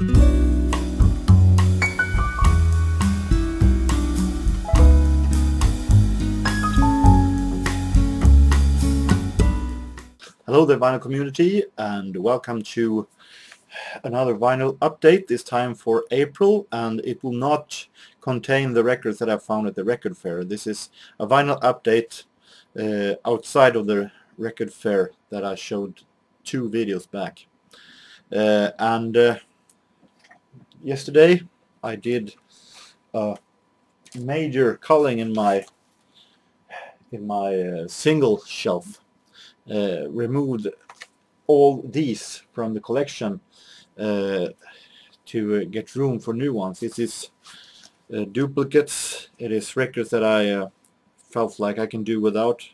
Hello there, vinyl community, and welcome to another vinyl update, this time for April, and it will not contain the records that I found at the record fair. This is a vinyl update outside of the record fair that I showed 2 videos back. Yesterday I did a major culling in my single shelf. Removed all these from the collection to get room for new ones. This is duplicates. It is records that I felt like I can do without,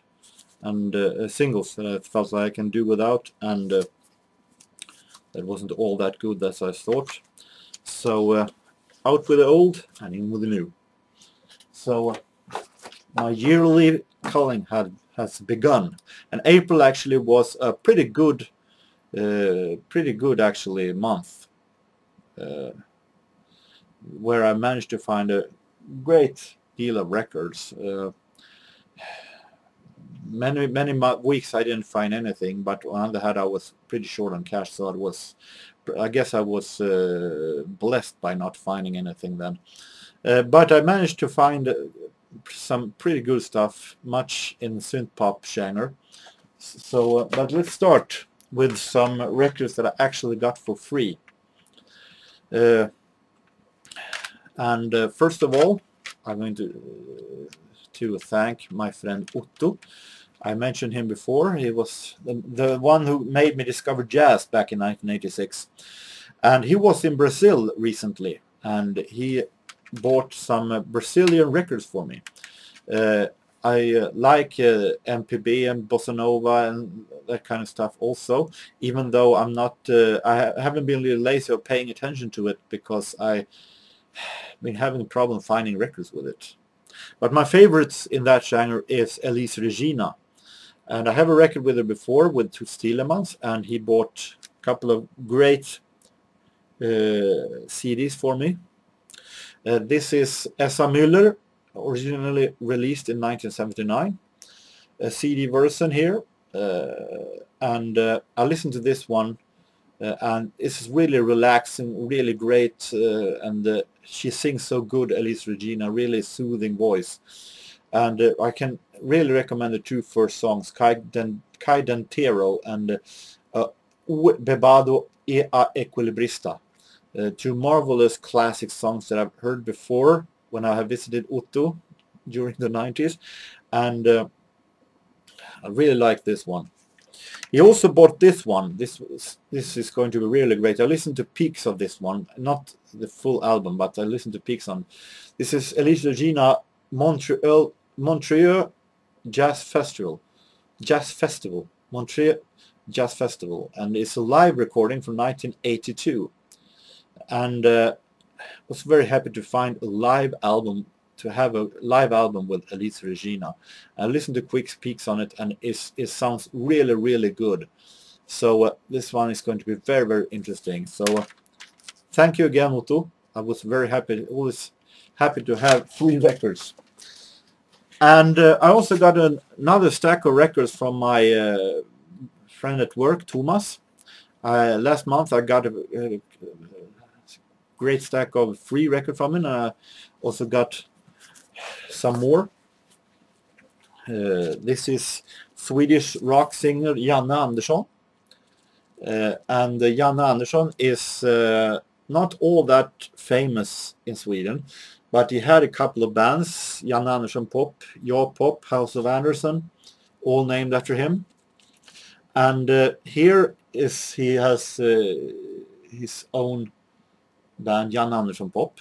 and singles that I felt like I can do without, and that wasn't all that good as I thought. So out with the old and in with the new. So my yearly culling has begun, and April actually was a pretty good actually month, where I managed to find a great deal of records. Many weeks I didn't find anything, but on the other hand I was pretty short on cash, so I guess I was blessed by not finding anything then. But I managed to find some pretty good stuff, much in synthpop genre. So, but let's start with some records that I actually got for free. First of all, I'm going to thank my friend Otto. I mentioned him before. He was the one who made me discover jazz back in 1986, and he was in Brazil recently, and he bought some Brazilian records for me. I like MPB and bossa nova and that kind of stuff also, even though I'm not I haven't been really lazy of paying attention to it, because I've been having a problem finding records with it. But my favorites in that genre is Elis Regina, and I have a record with her before with Toots Thielemans, and he bought a couple of great CDs for me. This is Essa Müller, originally released in 1979, a CD version here, and I listened to this one, and it's really relaxing, really great, and she sings so good, Elis Regina, really soothing voice, and I can really recommend the 2 first songs, Cai Dentero and Bebado e a Equilibrista. 2 marvelous classic songs that I've heard before when I have visited Otto during the 90s, and I really like this one. He also bought this one. This is going to be really great. I listened to peaks of this one, not the full album, but I listened to peaks on. This is Elis Regina Montreal Jazz Festival, Montreal Jazz Festival, and it's a live recording from 1982. And was very happy to find a live album, to have a live album with Elis Regina. I listened to quick peeks on it, and it sounds really, really good. So this one is going to be very, very interesting. So thank you again, Otto. I was very happy, always happy to have free records. And I also got another stack of records from my friend at work, Thomas. Last month I got a great stack of free record from him, and I also got some more. This is Swedish rock singer Janne Andersson, and Janne Andersson is not all that famous in Sweden, but he had a couple of bands, Janne Andersson Pop, Ja Pop, House of Anderson, all named after him. And here is he has his own band, Janne Andersson Pop,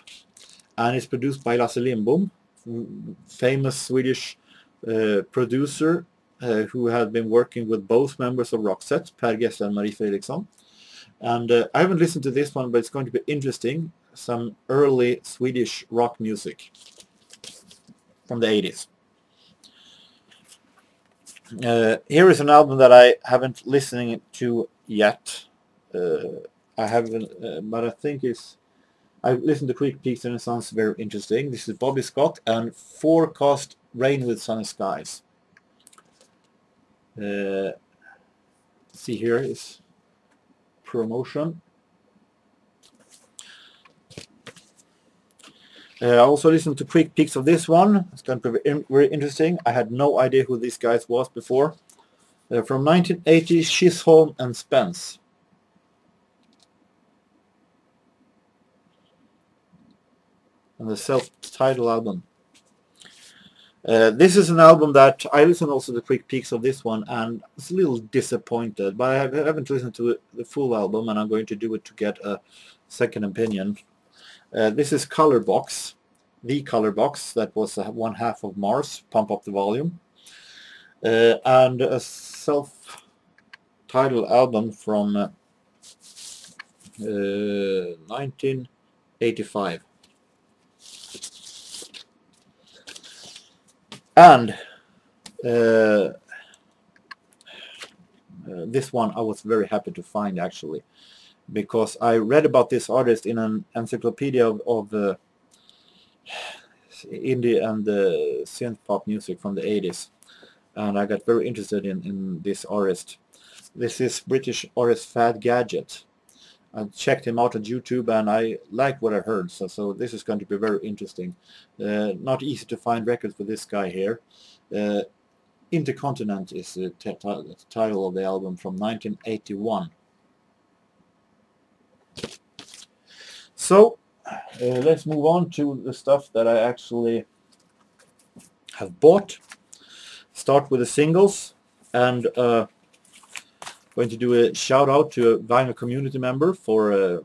and it's produced by Lasse Lindbom, famous Swedish producer who had been working with both members of Roxette, Per Gessle and Marie Fredriksson. And I haven't listened to this one, but it's going to be interesting. Some early Swedish rock music from the 80s. Here is an album that I haven't listened to yet. I haven't, but I think I listened to Quick Peaks and it sounds very interesting. This is Bobby Scott and Forecast Rain with Sunny Skies. See here is promotion. I also listened to quick peeks of this one. It's going to be very interesting. I had no idea who these guys was before. From 1980, Chisholm and Spence. And the self-titled album. This is an album that I listened also to quick peeks of this one and I was a little disappointed, but I haven't listened to the full album and I'm going to do it to get a second opinion. This is Color Box, the Color Box that was one half of Mars, Pump Up the Volume, and a self-titled album from 1985. And this one I was very happy to find actually, because I read about this artist in an encyclopedia of indie and synth-pop music from the 80s, and I got very interested in this artist. This is British artist Fad Gadget. I checked him out on YouTube and I like what I heard, so this is going to be very interesting. Not easy to find records for this guy here. Intercontinent is the title of the album from 1981. So let's move on to the stuff that I actually have bought. Start with the singles, and going to do a shout out to a vinyl community member for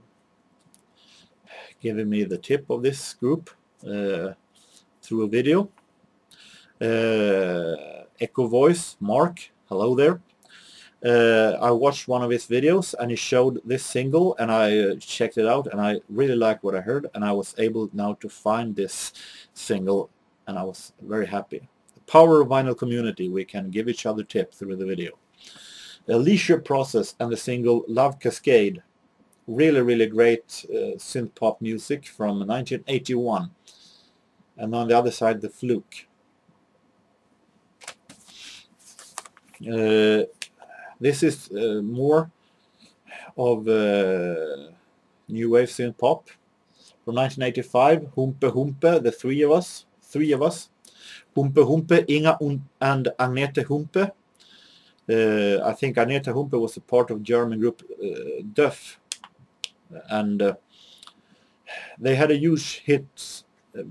giving me the tip of this group through a video. Echo Voice Mark, hello there. I watched one of his videos and he showed this single and I checked it out and I really liked what I heard, and I was able now to find this single and I was very happy. The power of vinyl community, we can give each other tips through the video. The Leisure Process and the single Love Cascade, really great synth pop music from 1981, and on the other side the Fluke. This is more of new wave synth pop from 1985. Humpe Humpe, the three of us. Humpe Humpe, Inga and Agnete Humpe. I think Agnete Humpe was a part of German group Duff, and they had a huge hit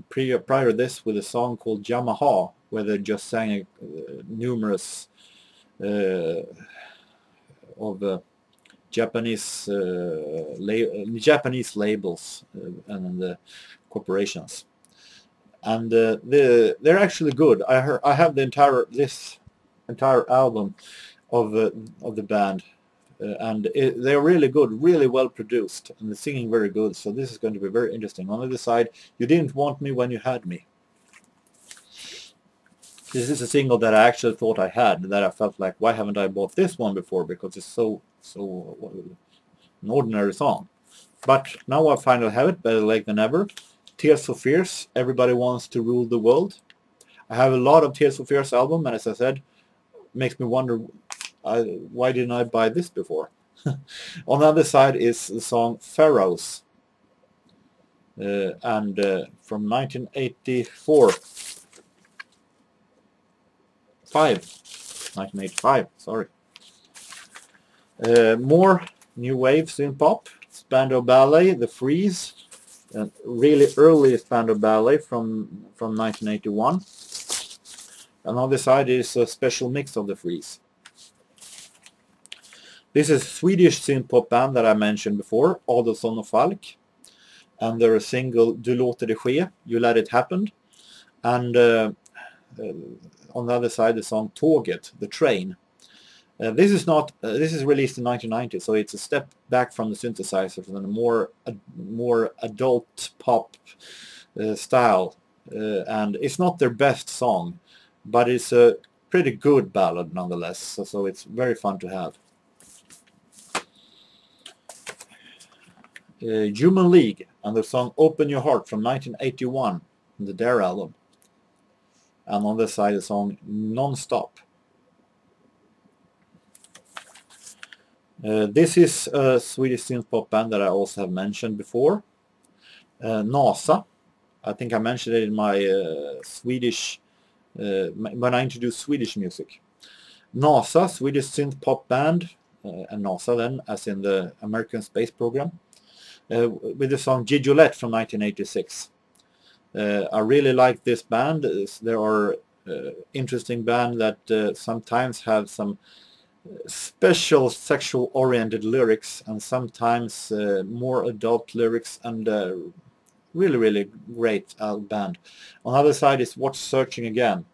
prior to this with a song called Yamaha, where they just sang numerous of Japanese labels and corporations, and they're actually good. I have the entire album of the band, and they're really good, really well produced, and the singing very good. So this is going to be very interesting. On the other side, You Didn't Want Me When You Had Me. This is a single that I actually thought I had, that I felt like, why haven't I bought this one before? Because it's so an ordinary song. But now I finally have it, better late than ever. Tears for Fears, Everybody Wants to Rule the World. I have a lot of Tears for Fears album, and as I said, makes me wonder why didn't I buy this before. On the other side is the song Pharaohs, and from 1985, sorry. More new wave synth pop, Spandau Ballet, The Freeze, really early Spandau Ballet from 1981. And on the side is a special mix of The Freeze. This is a Swedish synth pop band that I mentioned before, Adolfsson och Falk, and their single Du låter det ske, You Let It Happen, and on the other side the song Tåget, The Train. This is released in 1990, so it's a step back from the synthesizers and a more adult pop style, and it's not their best song, but it's a pretty good ballad nonetheless, so it's very fun to have. Human League and the song Open Your Heart from 1981 on the Dare album. And on the side the song Non-Stop. This is a Swedish synthpop band that I also have mentioned before. NASA. I think I mentioned it in my Swedish, when I introduced Swedish music. NASA, Swedish synthpop band, and NASA then, as in the American space program, with the song Gigolette from 1986. I really like this band. There are interesting bands that sometimes have some special sexual oriented lyrics and sometimes more adult lyrics, and really great band. On the other side is What's Searching Again.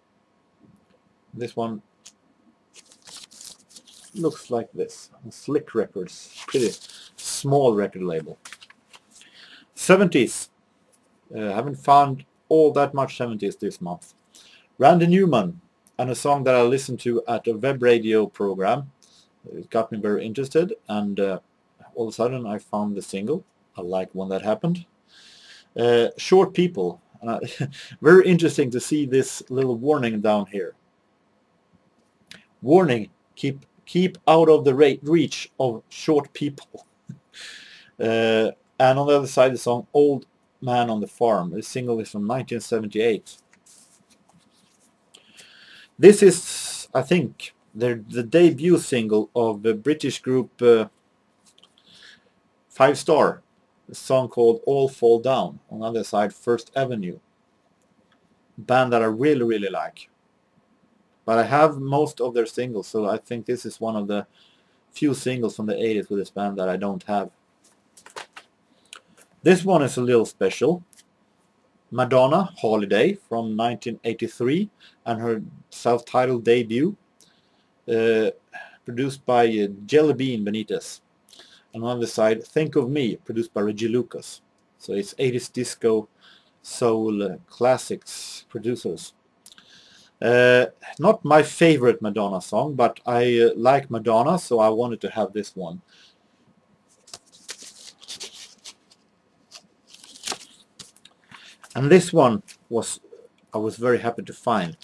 This one looks like this. Slick Records, pretty small record label. 70s. Haven't found all that much 70s this month. Randy Newman, and a song that I listened to at a web radio program. It got me very interested, and all of a sudden I found the single. I like when that happened. Short People. Very interesting to see this little warning down here. Warning, keep out of the reach of short people. And on the other side the song Old Man on the Farm. The single is from 1978. This is, I think, the debut single of the British group 5 Star. A song called All Fall Down. On the other side, First Avenue. Band that I really like. But I have most of their singles, so I think this is one of the few singles from the 80s with this band that I don't have. This one is a little special. Madonna, Holiday from 1983, and her self-titled debut, produced by Jelly Bean Benitez. And on the side, Think of Me, produced by Reggie Lucas. So it's 80s disco, soul, classics producers. Not my favorite Madonna song, but I like Madonna, so I wanted to have this one. And this one I was very happy to find.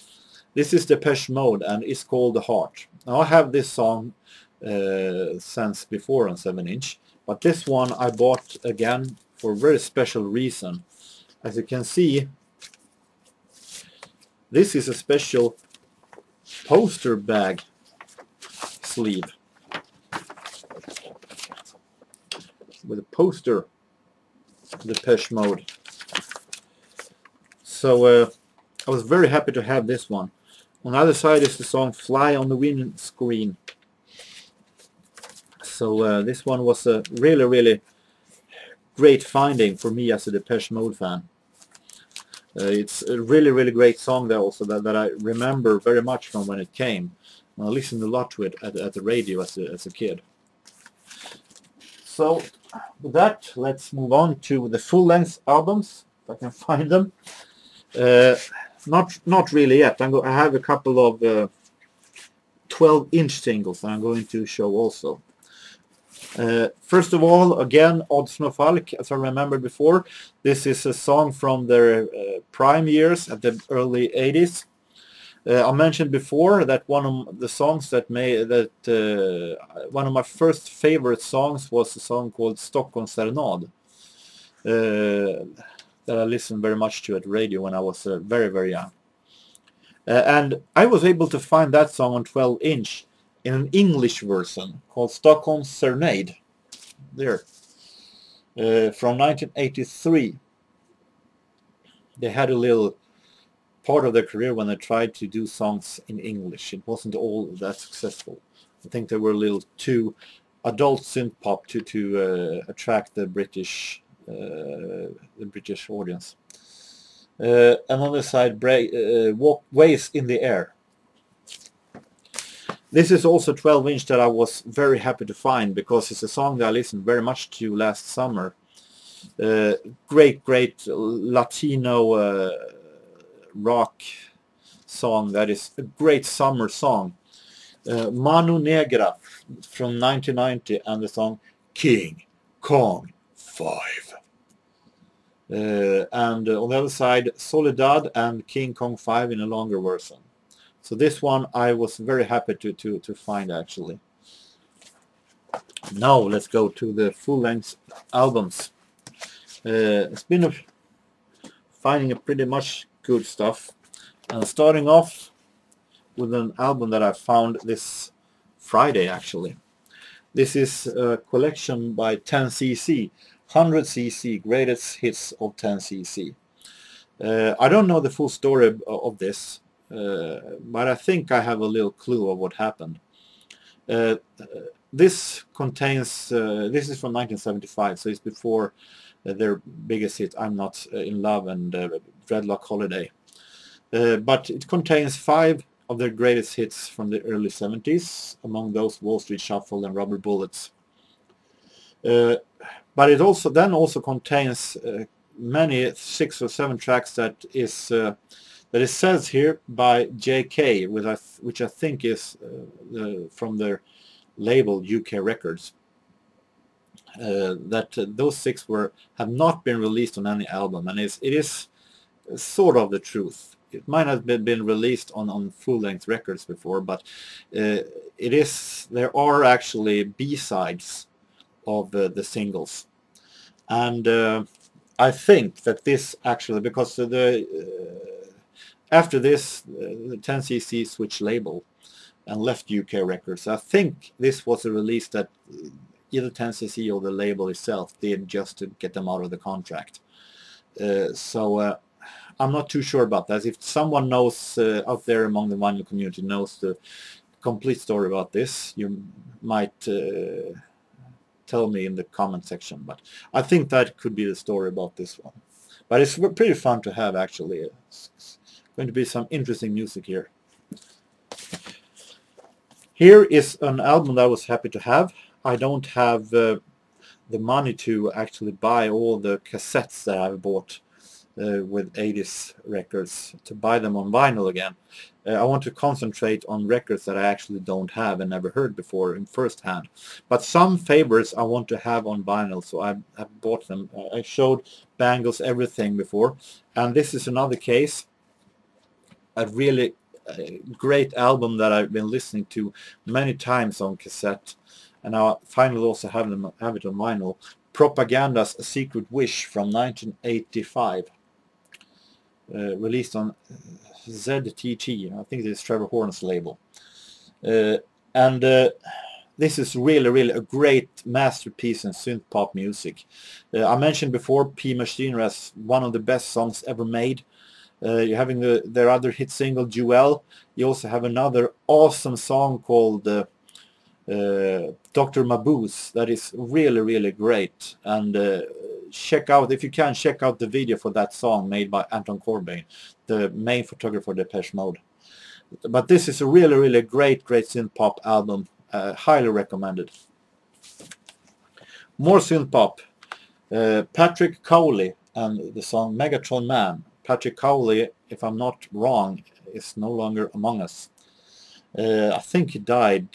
This is Depeche Mode, and it's called The Heart. Now I have this song since before on 7-inch, but this one I bought again for a very special reason. As you can see, this is a special poster bag sleeve with a poster of Depeche Mode. So I was very happy to have this one. On the other side is the song Fly on the Windscreen. So this one was a really great finding for me as a Depeche Mode fan. It's a really great song there also that I remember very much from when it came. I listened a lot to it at the radio as a kid. So with that, let's move on to the full-length albums, if I can find them. Not really yet. I have a couple of 12-inch singles that I'm going to show also. First of all, again, Odds No Falk, as I remembered before. This is a song from their prime years at the early 80s. I mentioned before that one of the songs one of my first favorite songs was a song called Stockholm Serenade. That I listened very much to at radio when I was very young. And I was able to find that song on 12-inch in an English version called Stockholm Serenade. There. From 1983. They had a little part of their career when they tried to do songs in English. It wasn't all that successful. I think they were a little too adult synth-pop to attract the British audience. And on the side, Waves in the Air. This is also 12-inch that I was very happy to find because it's a song that I listened very much to last summer. Great Latino rock song that is a great summer song. Mano Negra from 1990 and the song King Kong 5. And on the other side, Soledad and King Kong 5 in a longer version. So this one I was very happy to find actually. Now let's go to the full-length albums. It's been finding a pretty much good stuff. Starting off with an album that I found this Friday actually. This is a collection by 10cc, 100cc greatest hits of 10cc. I don't know the full story of this, but I think I have a little clue of what happened. This contains, this is from 1975, so it's before their biggest hit, I'm Not in Love and Dreadlock Holiday. But it contains 5 of their greatest hits from the early 70s, among those Wall Street Shuffle and Rubber Bullets. But it also contains many 6 or 7 tracks that is says here by JK, which I think is from their label UK Records. That those 6 have not been released on any album, and it is sort of the truth. It might have been released on full-length records before, but there are actually B-sides of the singles. And I think that this actually, because after this the 10cc switched label and left UK Records, I think this was a release that either 10cc or the label itself did just to get them out of the contract. So I'm not too sure about that. If someone knows out there among the vinyl community knows the complete story about this, you might tell me in the comment section. But I think that could be the story about this one. But it's pretty fun to have actually. It's going to be some interesting music here. Here is an album that I was happy to have. I don't have the money to actually buy all the cassettes that I've bought with 80s records to buy them on vinyl again. I want to concentrate on records that I actually don't have and never heard before in first hand. But some favorites I want to have on vinyl, so I bought them. I showed Bangles Everything before, and this is another case. A really great album that I've been listening to many times on cassette, and I finally also have it on vinyl. Propaganda's A Secret Wish from 1985. Released on ZTT, I think it's Trevor Horn's label. And this is really a great masterpiece in synth-pop music. I mentioned before P Machine as one of the best songs ever made. You're having their other hit single, Jewel. You also have another awesome song called Dr. Mabuse that is really great. And check out, if you can, check out the video for that song made by Anton Corbijn, the main photographer of Depeche Mode. But this is a really great synth-pop album. Highly recommended. More synth-pop. Patrick Cowley and the song Megatron Man. Patrick Cowley, if I'm not wrong, is no longer among us. I think he died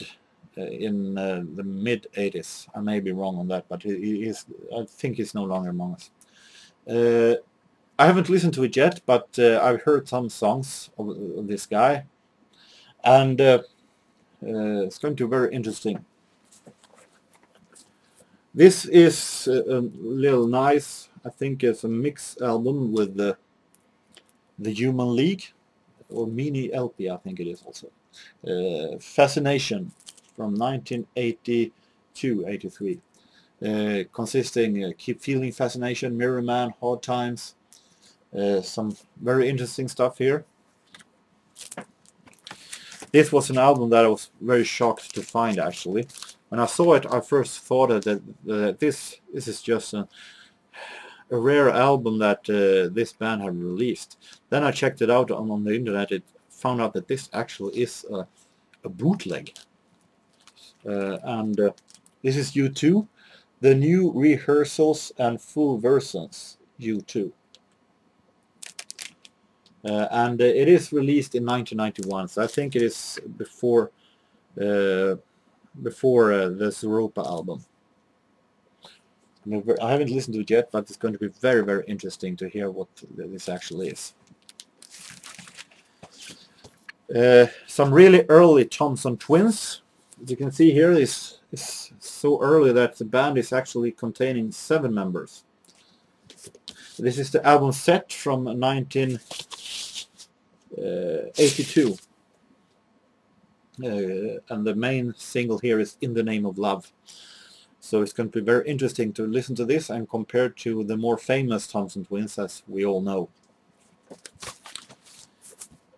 in the mid-80s. I may be wrong on that, but I think he's no longer among us. I haven't listened to it yet, but I've heard some songs of this guy, and it's going to be very interesting. This is a little nice, I think it's a mix album with the Human League, or mini LP, I think it is also. Fascination from 1982-83, consisting Keep Feeling Fascination, Mirror Man, Hard Times, some very interesting stuff here. This was an album that I was very shocked to find actually. When I saw it, I first thought that this is just a rare album that this band had released. Then I checked it out on the internet. It found out that this actually is a bootleg. And this is U2, the new rehearsals and full versions, U2. And it is released in 1991, so I think it is before the Zeropa album. I haven't listened to it yet, but it's going to be very, very interesting to hear what this actually is. Some really early Thompson Twins. As you can see here, is so early that the band is actually containing 7 members. This is the album set from 1982. And the main single here is In the Name of Love. So it's going to be very interesting to listen to this and compare to the more famous Thompson Twins, as we all know.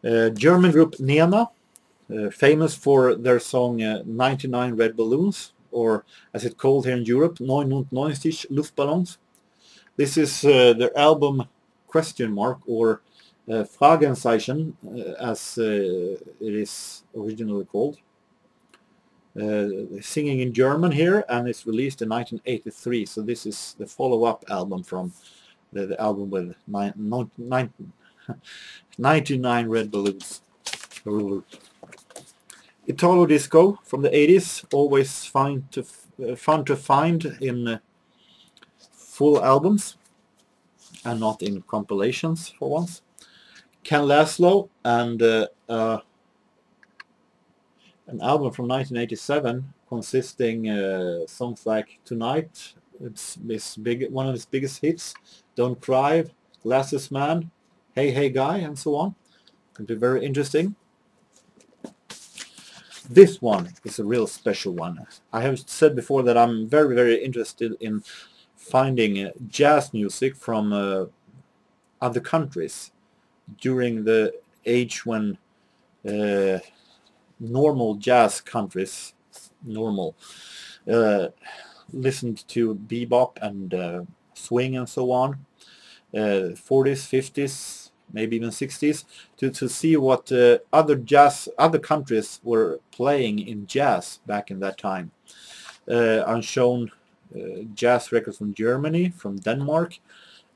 German group Nena, famous for their song 99 Red Balloons, or as it's called here in Europe, 99 Luftballons. This is their album question mark, or Fragezeichen, as it is originally called. Singing in German here, and it's released in 1983, so this is the follow-up album from the album with 99 Red Balloons. Italo disco from the 80s, always fun to find in full albums and not in compilations for once. Ken Laszlo, and an album from 1987 consisting songs like Tonight, it's one of his biggest hits, Don't Cry, Glasses Man, Hey Hey Guy, and so on. Going to be very interesting. This one is a real special one. I have said before that I'm very, very interested in finding jazz music from other countries during the age when normal jazz countries listened to bebop and swing and so on, 40s, 50s, maybe even 60s, to see what other countries were playing in jazz back in that time. I'm shown jazz records from Germany, from Denmark,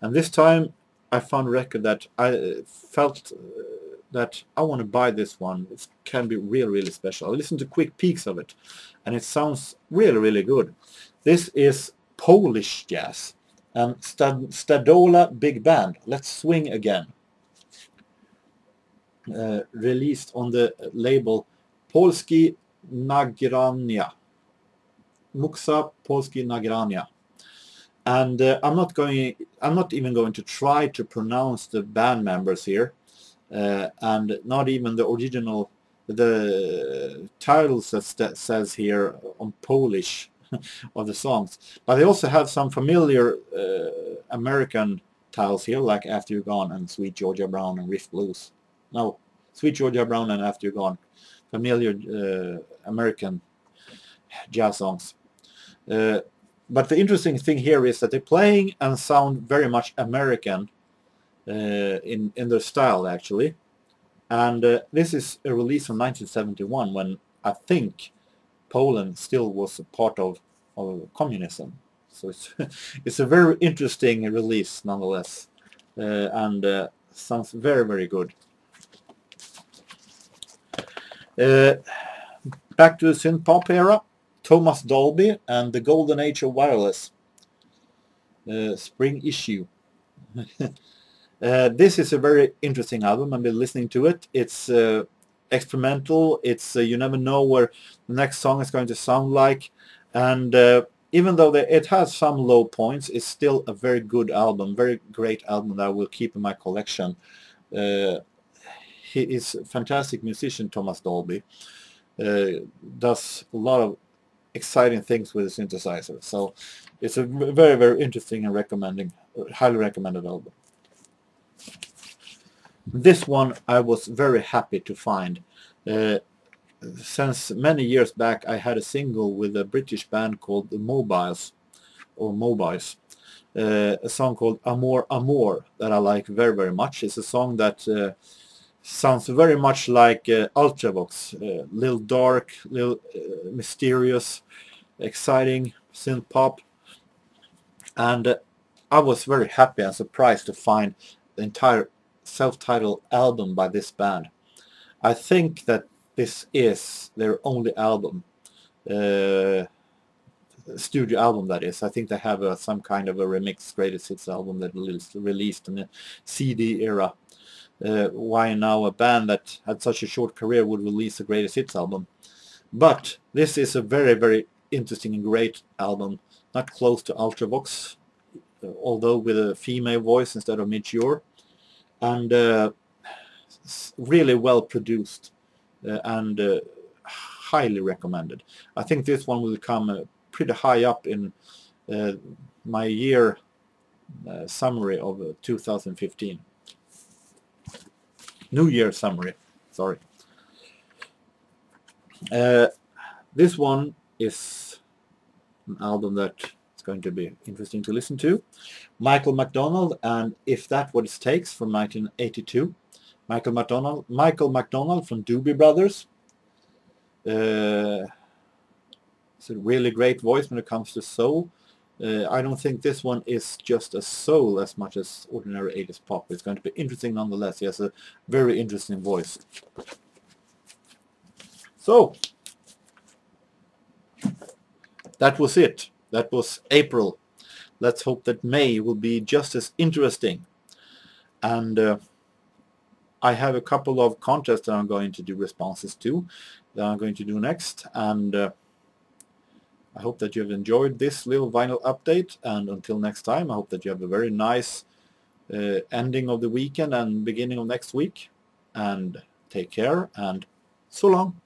and this time I found a record that I felt that I want to buy this one. It can be really, really special. I listened to quick peeks of it, and it sounds really, really good. This is Polish jazz and Stadola Big Band, Let's Swing Again. Released on the label Polski Nagrania. Muxa Polski Nagrania. And I'm not even going to try to pronounce the band members here. And not even the original, the titles that says here on Polish of the songs, but they also have some familiar American titles here, like After You're Gone and Sweet Georgia Brown and Riff Blues. No, Sweet Georgia Brown and After You're Gone, familiar American jazz songs. But the interesting thing here is that they're playing and sound very much American in their style, actually. And this is a release from 1971, when I think Poland still was a part of communism. So it's a very interesting release nonetheless, and sounds very, very good. Back to the synth-pop era, Thomas Dolby and the Golden Age of Wireless, spring issue. This is a very interesting album. I've been listening to it. It's experimental. It's you never know where the next song is going to sound like, and even though it has some low points, it's still a very good album, very great album that I will keep in my collection. He is a fantastic musician, Thomas Dolby. Does a lot of exciting things with the synthesizer, so it's a very, very interesting and highly recommended album. This one I was very happy to find. Since many years back I had a single with a British band called the Mobiles, a song called Amor Amor that I like very, very much. It's a song that sounds very much like Ultravox, little dark, little mysterious, exciting synth pop, and I was very happy and surprised to find the entire self-titled album by this band. I think that this is their only album. studio album, that is. I think they have some kind of a remixed greatest hits album that was released in the CD era. Why now a band that had such a short career would release a greatest hits album? But this is a very, very interesting and great album, not close to Ultravox, although with a female voice instead of mature, and really well produced and highly recommended. I think this one will come pretty high up in my year summary of 2015. New Year summary, sorry. This one is an album that is going to be interesting to listen to. Michael McDonald and If That What It Takes from 1982. Michael McDonald from Doobie Brothers. It's a really great voice when it comes to soul. I don't think this one is just a soul as much as ordinary 80s pop. It's going to be interesting nonetheless. He has a very interesting voice. So, that was it. That was April. Let's hope that May will be just as interesting. And I have a couple of contests that I'm going to do responses to, that I'm going to do next. And I hope that you have enjoyed this little vinyl update. And until next time, I hope that you have a very nice ending of the weekend and beginning of next week. And take care, and so long.